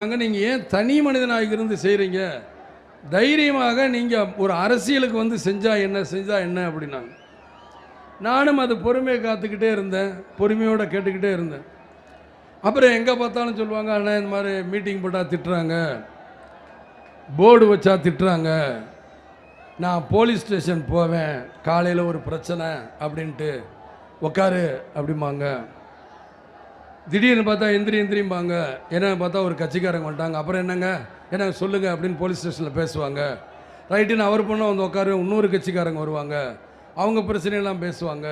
நீங்கள் ஏன் தனி மனிதனாக இருந்து செய்கிறீங்க? தைரியமாக நீங்கள் ஒரு அரசியலுக்கு வந்து செஞ்சால் என்ன அப்படின்னாங்க. நானும் அது பொறுமையை காத்துக்கிட்டே இருந்தேன், பொறுமையோடு கேட்டுக்கிட்டே இருந்தேன். அப்புறம் எங்கே பார்த்தாலும் சொல்லுவாங்க, அண்ணா இந்த மாதிரி மீட்டிங் போட்டால் திட்டுறாங்க, போர்டு வச்சா திட்டுறாங்க, நான் போலீஸ் ஸ்டேஷன் போவேன் காலையில் ஒரு பிரச்சனை அப்படின்ட்டு உக்காரு அப்படிம்பாங்க. திடீர்னு பார்த்தா எந்திரிம்பாங்க. என்னன்னு பார்த்தா ஒரு கட்சிக்காரங்க வந்துட்டாங்க. அப்புறம் என்னங்க என்ன சொல்லுங்கள் அப்படின்னு போலீஸ் ஸ்டேஷனில் பேசுவாங்க. ரைட்டுன்னு அவர் பொண்ணை வந்து உட்காரு, இன்னொரு கட்சிக்காரங்க வருவாங்க, அவங்க பிரச்சனையெல்லாம் பேசுவாங்க,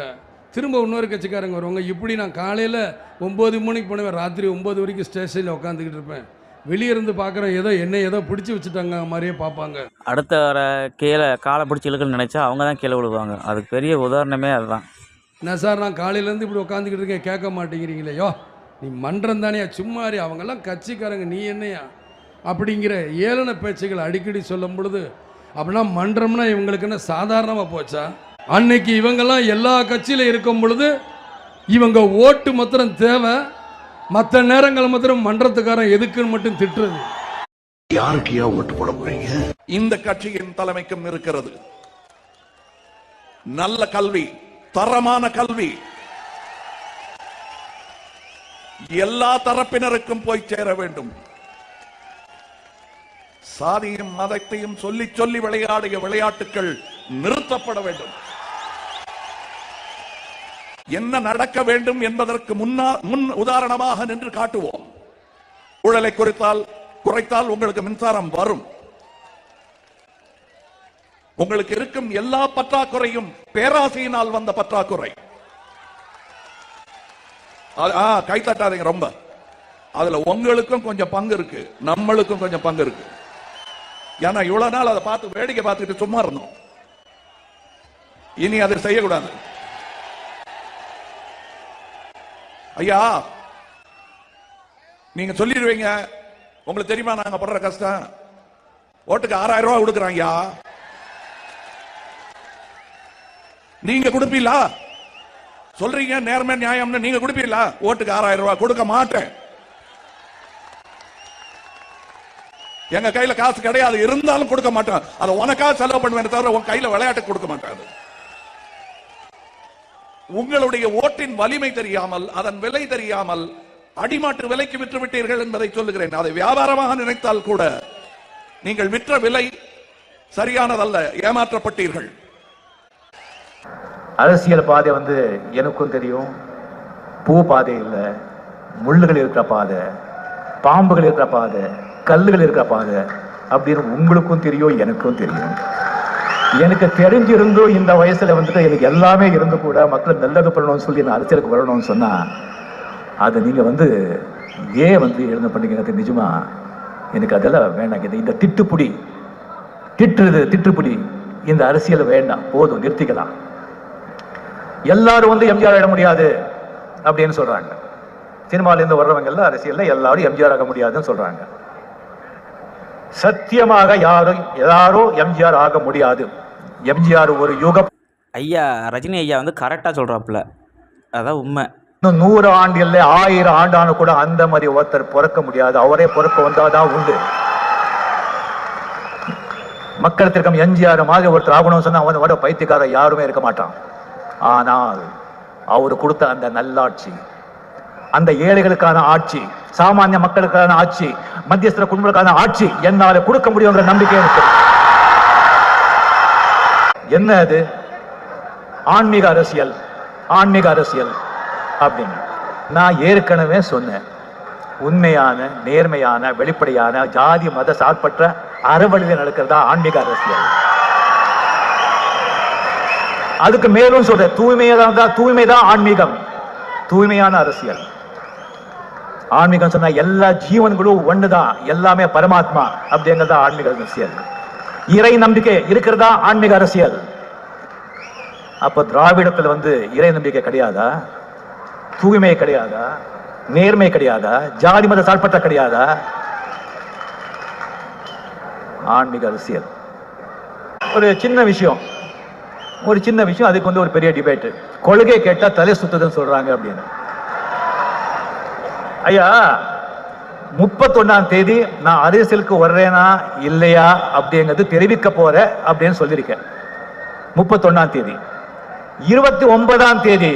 திரும்ப இன்னொரு கட்சிக்காரங்க வருவாங்க. இப்படி நான் காலையில் 9 மணிக்கு போனேன், ராத்திரி 9 வரைக்கும் ஸ்டேஷனில் உட்காந்துக்கிட்டு இருப்பேன். வெளியே இருந்து பார்க்குறேன், ஏதோ பிடிச்சி வச்சுட்டாங்க மாதிரியே பார்ப்பாங்க. அடுத்த வர கீழே காலை பிடிச்சி இழுக்குன்னு நினச்சா அவங்க தான் கீழே விழுவாங்க. அதுக்கு பெரிய உதாரணமே அதுதான். என்ன சார், நான் காலையிலேருந்து இப்படி உட்காந்துக்கிட்டு இருக்கேன், கேட்க மாட்டேங்கிறீங்களேயோ, நீ மன்றம் தானே, சும்மாரி, அவங்கெல்லாம் கட்சிக்காரங்க, நீ என்னையா அப்படிங்கிற ஏளன பேச்சுகள் அடிக்கடி சொல்லும் பொழுது, அப்படின்னா மன்றம்னா இவங்களுக்கு என்ன சாதாரணமாக போச்சா? அன்னைக்கு இவங்கெல்லாம் எல்லா கட்சியில் இருக்கும் பொழுது இவங்க ஓட்டு மாத்திரம் தேவை, மற்ற நேரங்கள் மாத்திரம் மன்றத்துக்காரன் எதுக்குன்னு மட்டும் திட்டுறது. யாருக்கு ஓட்டு போட போறீங்க? இந்த கட்சியின் தலைமைக்கும் இருக்கிறது. நல்ல கல்வி, தரமான கல்வி எல்லா தரப்பினருக்கும் போய் சேர வேண்டும். சாதியும் மதத்தையும் சொல்லி சொல்லி விளையாடிய விளையாட்டுகள் நிறுத்தப்பட வேண்டும். என்ன நடக்க வேண்டும் என்பதற்கு முன் உதாரணமாக நின்று காட்டுவோம். ஊழலை குறைத்தால் உங்களுக்கு மின்சாரம் வரும். உங்களுக்கு இருக்கும் எல்லா பற்றாக்குறையும் பேராசையினால் வந்த பற்றாக்குறை. கை தட்டாதீங்க ரொம்ப. அதுல உங்களுக்கும் கொஞ்சம் பங்கு இருக்கு, நம்மளுக்கும் கொஞ்சம் பங்கு இருக்கு. ஏன்னா இவ்வளவு நாள் அதை பார்த்து வேடிக்கை பார்த்துட்டு சும்மா இருந்தோம். இனி அதை செய்யக்கூடாது. ஐயா, நீங்க சொல்லிடுவீங்க, உங்களுக்கு தெரியுமா நாங்க படுற கஷ்டம்? ஓட்டுக்கு 6000 ரூபாய் கொடுக்குறாங்க. நீங்க கொடுப்பீங்களா? சொல்றீங்க நேர்மை நியாயம்னு, நீங்க கொடுப்பீங்களா? ஓட்டுக்கு 6000 ரூபாய் கொடுக்க மாட்டேன். எங்க கையில காசு கிடையாது, இருந்தாலும் கொடுக்க மாட்டேன். அதை உனக்கா செலவு பண்ணுவேன் தவிர உன் கையில விளையாட்டு கொடுக்க மாட்டேன். உங்களுடைய ஓட்டின் வலிமை தெரியாமல், அதன் விலை தெரியாமல் அடிமாட்டு விலைக்கு விற்று விட்டீர்கள் என்பதை சொல்லுகிறேன். அதை வியாபாரமாக நினைத்தால் கூட நீங்கள் விற்ற விலை சரியானதல்ல, ஏமாற்றப்பட்டீர்கள். அரசியல் பாதை எனக்கும் தெரியும். பூ பாதை இல்லை, முள்ளுகள் இருக்கிற பாதை, பாம்புகள் இருக்கிற பாதை, கல்லுகள் இருக்கிற பாதை அப்படின்னு உங்களுக்கும் தெரியும், எனக்கும் தெரியும். எனக்கு தெரிஞ்சிருந்தும் இந்த வயசுல எனக்கு எல்லாமே இருந்து கூட மக்கள் நல்லது பண்ணணும்னு சொல்லி நான் அரசியலுக்கு வரணும்னு சொன்னா அதை நீங்க ஏன் எழுத பண்ணீங்க? நிஜமா எனக்கு அதெல்லாம் வேண்டாம். இந்த திட்டுப்புடி இந்த அரசியல் வேண்டாம், போதும், நிறுத்திக்கலாம். எல்லாரும் எம்ஜிஆர் ஆக முடியாது அப்படின்னு சொல்றாங்க. சினிமால இருந்து வர்றவங்க எல்லாம் அரசியல்ல எல்லாரும் எம்ஜிஆர் ஆக முடியாதுன்னு சொல்றாங்க. சத்தியமாக யாரோ எம்ஜிஆர் ஆக முடியாது. எம்ஜிஆர் ஒரு யுகம். ஐயா ரஜினி ஐயா கரெக்டா சொல்றாப்புல, அதான் உண்மை. இன்னும் 100 ஆண்டு இல்லை, 1000 ஆண்டானு கூட அந்த மாதிரி ஒருத்தர் பிறக்க முடியாது. அவரே பிறக்க வந்தாதான் உண்டு. மக்கள் திருக்கம் எம்ஜிஆர் மாதிரி ஒருத்தர் ஆகணும்னு சொன்னா அவன் வர பைத்தியக்காரர் யாருமே இருக்க மாட்டான். ஆனால் அவர் கொடுத்த அந்த நல்லாட்சி, அந்த ஏழைகளுக்கான ஆட்சி, சாமானிய மக்களுக்கான ஆட்சி, மத்தியஸ்தர குடும்பங்களுக்கான ஆட்சி என்னால கொடுக்க முடியுங்கிற நம்பிக்கை எனக்கு. என்ன அது? ஆன்மீக அரசியல் அப்படின்னு நான் ஏற்கனவே சொன்னேன். உண்மையான, நேர்மையான, வெளிப்படையான, ஜாதி மத சார்பற்ற அறவழியில் நடக்கிறதா ஆன்மீக அரசியல். அதுக்கு மேலும் சொல்ற தூய்மைதான் ஆன்மீகம், தூய்மையான அரசியல். ஆன்மீகம் சொன்னா எல்லா ஜீவன்களும் ஒண்ணுதான், எல்லாமே பரமாத்மா அப்படிங்கிறதா ஆன்மீக அரசியல். இறை நம்பிக்கை இருக்கிறதா ஆன்மீக அரசியல். அப்ப திராவிடத்துல இறை நம்பிக்கை கிடையாதா? தூய்மை கிடையாதா? நேர்மை கிடையாதா? ஜாதி மத சார்பற்ற கிடையாதா? ஆன்மீக அரசியல் ஒரு சின்ன விஷயம், அதுக்கு ஒரு பெரிய டிபேட். கொள்கை கேட்டா தலை சுத்துதுன்னு சொல்றாங்க அப்படின்னு. ஐயா, 31ஆம் தேதி நான் அரசியலுக்கு வர்றேனா இல்லையா அப்படிங்கிறது தெரிவிக்க போற அப்படின்னு சொல்லியிருக்கேன். 31ஆம் தேதி. 29ஆம் தேதி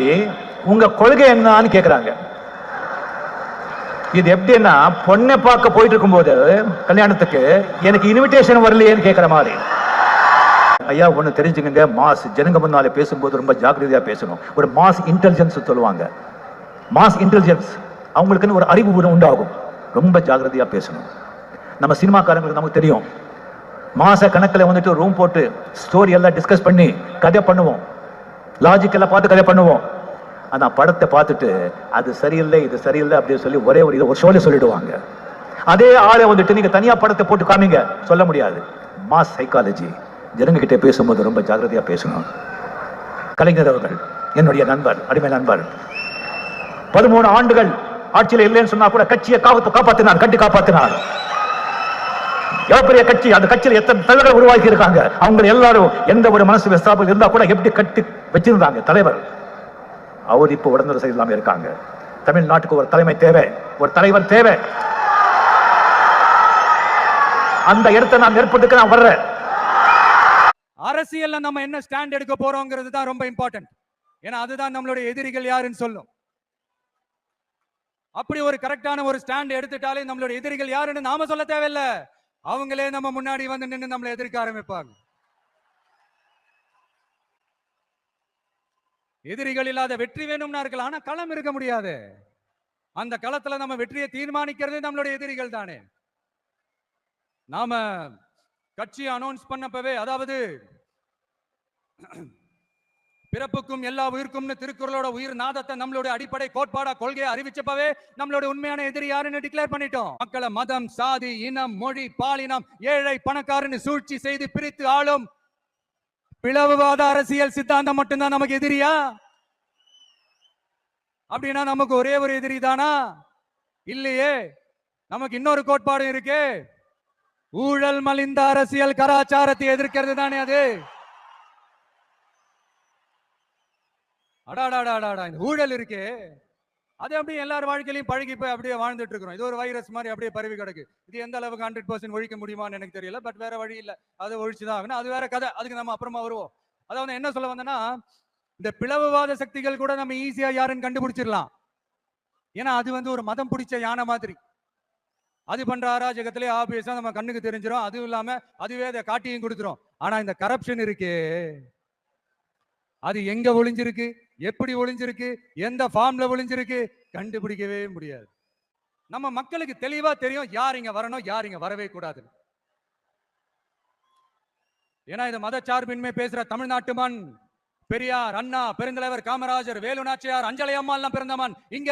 உங்க கொள்கை என்னன்னு கேக்குறாங்க. இது எப்படின்னா, பொண்ணை பார்க்க போயிட்டு இருக்கும்போது கல்யாணத்துக்கு எனக்கு இன்விடேஷன் வரலையேன்னு கேட்கிற மாதிரி. ஐயா ஒண்ணு தெரிஞ்சுக்கங்க, மாஸ் ஜனங்க முன்னாலே பேசும்போது ரொம்ப ஜாக்கிரதையா பேசணும். ஒரு மாஸ் இன்டெலிஜென்ஸ் சொல்லுவாங்க. மாஸ் இன்டெலிஜென்ஸ் அவங்களுக்குன்னு ஒரு அறிவு உண்டாகும். ரொம்ப ஜாக்கிரதையா பேசணும். நம்ம சினிமாக்காரங்களுக்கு நமக்கு தெரியும், மாச கணக்கில் வந்துட்டு ரூம் போட்டு ஸ்டோரி எல்லாம் டிஸ்கஸ் பண்ணி கதை பண்ணுவோம், லாஜிக் எல்லாம் பார்த்து கதை பண்ணுவோம். ஆனா படத்தை பார்த்துட்டு அது சரியில்லை இது சரியில்லை அப்படின்னு சொல்லி ஒரே ஒரு ஷோல சொல்லிடுவாங்க. அதே ஆளை வந்துட்டு நீங்க தனியா படத்தை போட்டு காமிங்க, சொல்ல முடியாது. Mass psychology. ஜனங்க கிட்ட பேசும்போது ரொம்ப ஜாக்கிரதையா பேசணும். கலைஞர் அவர்கள் என்னுடைய நண்பர், அடிமை நண்பர். 13 ஆண்டுகள் ஆட்சியில் இல்லைன்னு சொன்னா கூட கட்சியை காப்பாத்தினார், கட்டி காப்பாத்தினார். எவ்வளவு பெரிய கட்சி, அந்த கட்சியில் எத்தனை தலைவர்கள் உருவாக்கி இருக்காங்க. அவங்க எல்லாரும் எந்த ஒரு மனசு விசாபம் இருந்தா கூட எப்படி கட்டி வச்சிருந்தாங்க தலைவர். அவர் இப்போ உடனே செய்யலாம இருக்காங்க. தமிழ்நாட்டுக்கு ஒரு தலைமை தேவை, ஒரு தலைவர் தேவை. அந்த இடத்தை நான் ஏற்பட்டுக்கு நான் வர்றேன். அரசியல்ல நம்ம என்ன ஸ்டாண்ட் எடுக்க போறோங்கிறது தான் ரொம்ப இம்பார்ட்டன்ட். ஏன்னா அதுதான் நம்மளுடைய எதிரிகள் யாருன்னு சொல்லும். அப்படி ஒரு கரெக்டான ஒரு ஸ்டாண்ட் எடுத்துட்டாலே நம்மளுடைய எதிரிகள் யாருன்னு நாம சொல்ல தேவையில்லை, அவங்களே நம்ம முன்னாடி வந்து நின்று நம்மளை எதிர்க்க ஆரம்பிப்பாங்க. எதிரிகள் இல்லாத வெற்றி வேணும்னா இருக்கலாம், ஆனா களம் இருக்க முடியாது. அந்த களத்துல நம்ம வெற்றியை தீர்மானிக்கிறது நம்மளுடைய எதிரிகள் தானே. நாம கட்சி அனௌன்ஸ் பண்ணப்பவே, அதாவது பிறப்புக்கும் எல்லா உயிர்க்கும்னு திருக்குறளோட உயிர் நாதத்தை நம்மளுடைய அடிப்படை கோட்பாடா கொள்கையை அறிவிச்சப்பவே நம்மளுடைய உண்மையான எதிரி யாருன்னு டிக்ளேர் பண்ணிட்டோம். மக்களை மதம், சாதி, இனம், மொழி, பாலினம், ஏழை பணக்காரன்னு சூழ்ச்சி செய்து பிரித்து ஆளும் பிளவுவாத அரசியல் சித்தாந்தம் மட்டும்தான் நமக்கு எதிரியா? அப்படின்னா நமக்கு ஒரே ஒரு எதிரி தானா? இல்லையே. நமக்கு இன்னொரு கோட்பாடு இருக்கு. ஊழல் மலிந்த அரசியல் கலாச்சாரத்தை எதிர்க்கிறது தானே அது. அடாடாடாடா, இந்த ஊழல் இருக்கு, அது அப்படியே எல்லார் வாழ்க்கையிலையும் பழகி போய் அப்படியே வாழ்ந்துட்டு இருக்கிறோம். இது ஒரு வைரஸ் மாதிரி அப்படியே பரவி கிடக்கு. இது எந்த அளவுக்கு 100% ஒழிக்க முடியுமான்னு எனக்கு தெரியல. பட் வேற வழி இல்லை, அதை ஒழிச்சுதான் ஆகணும். அது வேற கதை, அதுக்கு நம்ம அப்புறமா வருவோம். அதாவது என்ன சொல்ல வந்தேன்னா, இந்த பிளவுவாத சக்திகள் கூட நம்ம ஈஸியா யாருன்னு கண்டுபிடிச்சிடலாம். ஏன்னா அது வந்து ஒரு மதம் பிடிச்ச யானை மாதிரி. அது பண்ற அராஜகத்திலே ஆபியஸா நம்ம கண்ணுக்கு தெரிஞ்சிடும். அதுவும் இல்லாம அதுவே அதை காட்டியும் கொடுத்துரும். ஆனா இந்த கரப்ஷன் இருக்கு, அது எங்க ஒளிஞ்சிருக்கு, எப்படி ஒளிஞ்சிருக்கு, எந்த ஃபார்ம்ல ஒளிஞ்சிருக்கு கண்டுபிடிக்கவே முடியாது. நம்ம மக்களுக்கு தெளிவா தெரியும் யார் இங்க வரணும், யார் இங்க வரவே கூடாது. ஏன்னா இது மதச்சார்பின்மை பேசுற தமிழ்நாட்டு மண். பெரியார், அண்ணா, பெருந்தலைவர் காமராஜர், வேலு நாச்சியார், அஞ்சலை அம்மா எல்லாம் பிறந்த மண். இங்க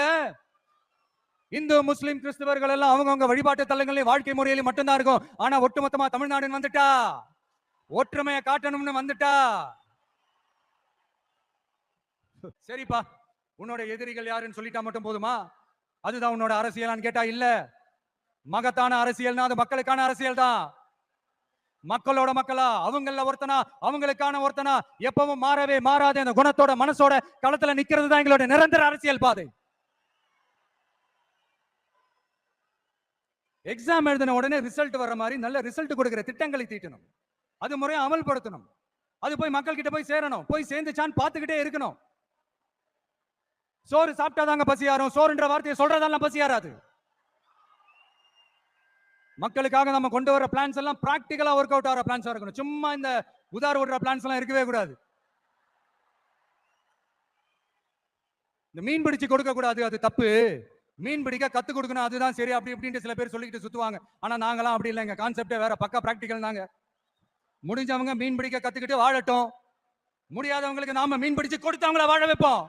இந்து, முஸ்லிம், கிறிஸ்தவர்கள் எல்லாம் அவங்கவுங்க வழிபாட்டு தலங்களையும் வாழ்க்கை முறையிலும் மட்டும்தான் இருக்கும். ஆனா ஒட்டுமொத்தமா தமிழ்நாடுன்னு வந்துட்டா, ஒற்றுமையை காட்டணும்னு வந்துட்டா, சரிப்பா உன்னோட எதிரிகள் யாருன்னு சொல்லிட்டா மட்டும் போதுமா? அதுதான் உன்னோட அரசியலான்னு கேட்டா இல்ல. மகத்தான அரசியல்னா அது மக்களுக்கான அரசியல் தான். மக்களோட மக்களா, அவங்கள ஒருத்தனா, அவங்களுக்கான ஒருத்தனா, எப்பவும் மாறவே மாறாத அந்த குணத்தோட மனசோட களத்துல நிக்கிறது தான் எங்களோட நிரந்தர அரசியல் பாதை. எக்ஸாம் எழுதின உடனே ரிசல்ட் வர மாதிரி நல்ல ரிசல்ட் கொடுக்கிற திட்டங்களை தீட்டணும், அது முறையை அமல்படுத்தணும், அது போய் மக்கள் கிட்ட போய் சேரணும். போய் சேர்ந்துச்சான்னு பார்த்துக்கிட்டே இருக்கணும். சோறு சாப்பிட்டாதாங்க பசியாரும், சோறுன்ற வார்த்தையை சொல்றதெல்லாம் பசியாராது. மக்களுக்காக நம்ம கொண்டு வர பிளான்ஸ் எல்லாம் பிராக்டிகலா ஒர்க் அவுட் ஆகிற பிளான்ஸா இருக்கணும். சும்மா இந்த உதார விடுற பிளான்ஸ் எல்லாம் இருக்கவே கூடாது. இந்த மீன் பிடிச்சு கொடுக்க கூடாது, அது தப்பு. மீன் பிடிக்க கத்து கொடுக்கணும், அதுதான் சரி. அப்படி இப்படின்ட்டு சில பேர் சொல்லிக்கிட்டு சுத்துவாங்க. ஆனா நாங்களாம் அப்படி இல்லை, எங்க கான்செப்டே வேற, பக்கா பிராக்டிகல் தாங்க. முடிஞ்சவங்க மீன் பிடிக்க கத்துக்கிட்டு வாழட்டும், முடியாதவங்களுக்கு நாம மீன் பிடிச்சு கொடுத்து அவங்கள வாழ வைப்போம்.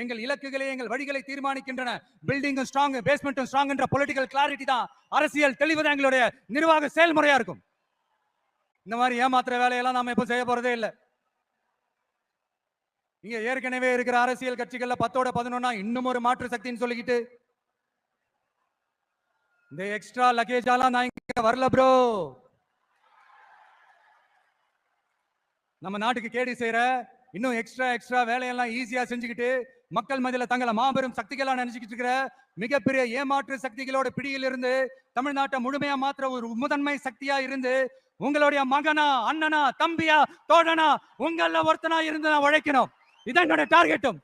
எங்கள் இலக்குகளை, எங்கள் வழிகளை தீர்மானிக்கின்றன. பில்டிங் ஸ்ட்ராங், பேஸ்மெண்ட் ஸ்ட்ராங் என்ற பொலிட்டிக்கல் கிளாரிட்டி தான், அரசியல் தெளிவுதான் எங்களுடைய நிர்வாக செயல்முறையா இருக்கும். இந்த மாதிரி ஏமாத்துற வேலையெல்லாம் நாம எப்ப செய்ய போறதே இல்லை. இங்க ஏற்கனவே இருக்கிற அரசியல் கட்சிகள்ல 10ஓட 11 இன்னும் ஒரு மாற்று சக்தின்னு சொல்லிக்கிட்டு இந்த எக்ஸ்ட்ரா லக்கேஜ் எல்லாம் நான் இங்க வரல ப்ரோ. நம்ம நாட்டுக்கு கேடி செய்யற இன்னும் எக்ஸ்ட்ரா வேலையெல்லாம் ஈஸியா செஞ்சுக்கிட்டு மக்கள் மத்தியில தங்களை மாபெரும் சக்திகளா நினைச்சுக்கிட்டு இருக்கிற மிகப்பெரிய ஏமாற்று சக்திகளோட பிடியில் இருந்து தமிழ்நாட்டை முழுமையா மாத்திர ஒரு முதன்மை சக்தியா இருந்து உங்களுடைய மகனா, அண்ணனா, தம்பியா, தோழனா, உங்கள ஒருத்தனா இருந்து நான் உழைக்கணும். இதான் என்னோட டார்கெட்டும்.